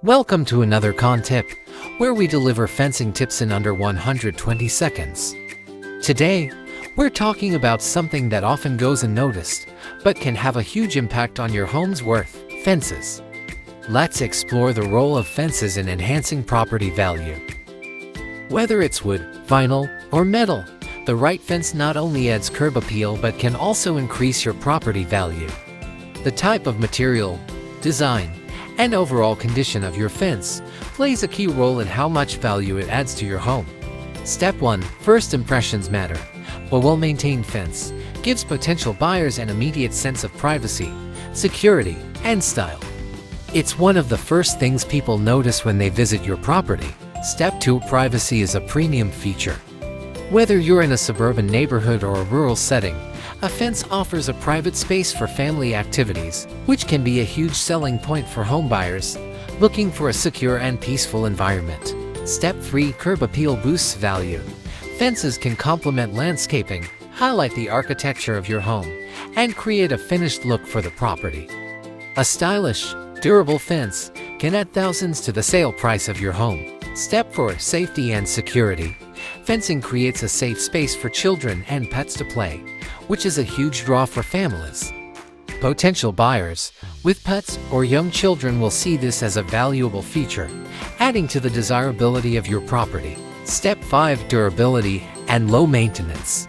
Welcome to another CAAN tip, where we deliver fencing tips in under 120 seconds. Today, we're talking about something that often goes unnoticed, but can have a huge impact on your home's worth: fences. Let's explore the role of fences in enhancing property value. Whether it's wood, vinyl, or metal, the right fence not only adds curb appeal but can also increase your property value. The type of material, design, and overall condition of your fence plays a key role in how much value it adds to your home. Step 1. First impressions matter. A well-maintained fence gives potential buyers an immediate sense of privacy, security, and style. It's one of the first things people notice when they visit your property. Step 2. Privacy is a premium feature. Whether you're in a suburban neighborhood or a rural setting, a fence offers a private space for family activities, which can be a huge selling point for homebuyers looking for a secure and peaceful environment. Step 3. Curb appeal boosts value. Fences can complement landscaping, highlight the architecture of your home, and create a finished look for the property. A stylish, durable fence can add thousands to the sale price of your home. Step 4. Safety and security. Fencing creates a safe space for children and pets to play, which is a huge draw for families. Potential buyers with pets or young children will see this as a valuable feature, adding to the desirability of your property. Step 5. Durability and low maintenance.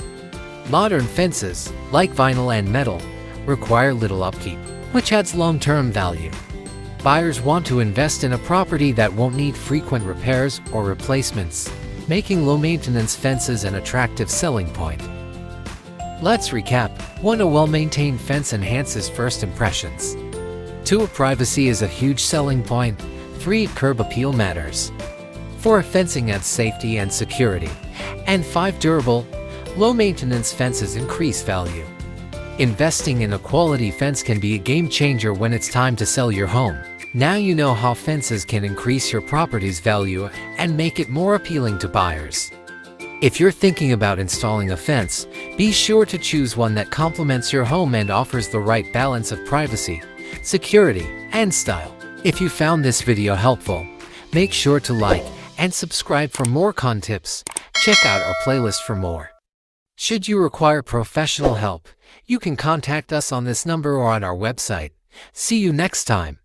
Modern fences, like vinyl and metal, require little upkeep, which adds long-term value. Buyers want to invest in a property that won't need frequent repairs or replacements, making low-maintenance fences an attractive selling point. Let's recap. 1. A well-maintained fence enhances first impressions. 2. Privacy is a huge selling point. 3. Curb appeal matters. 4. Fencing adds safety and security. And 5. Durable, low-maintenance fences increase value. Investing in a quality fence can be a game-changer when it's time to sell your home. Now you know how fences can increase your property's value and make it more appealing to buyers. If you're thinking about installing a fence, be sure to choose one that complements your home and offers the right balance of privacy, security, and style. If you found this video helpful, make sure to like and subscribe for more CAAN tips. Check out our playlist for more. Should you require professional help, you can contact us on this number or on our website. See you next time.